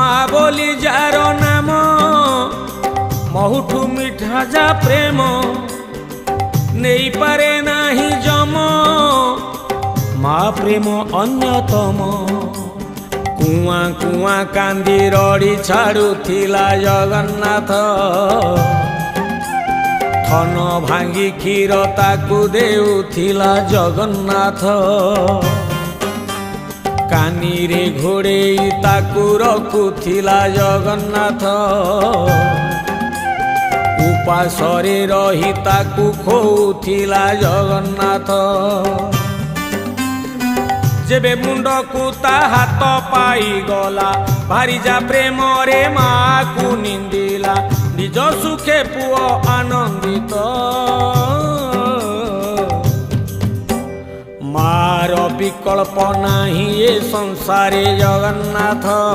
माँ बोली जार नाम बहुठू मिठा जा प्रेम नहीं पारे नाही जम माँ प्रेम अन्यतम कुआ कुआ कांदी रड़ी छाड़ुथिला जगन्नाथ थन भांगी क्षीर ताकू देउथिला जगन्नाथ कानी रे घोड़े ताकू रखुथिला जगन्नाथ उपासरे रही ताकू खोउथिला जगन्नाथ जेबे मुंड को ता हाथ पाई गला भारी जा प्रेम रे माँ को निंदिला निज सुखे पुओ आनंदित मार विकल्प नाही ए संसारे जगन्नाथ।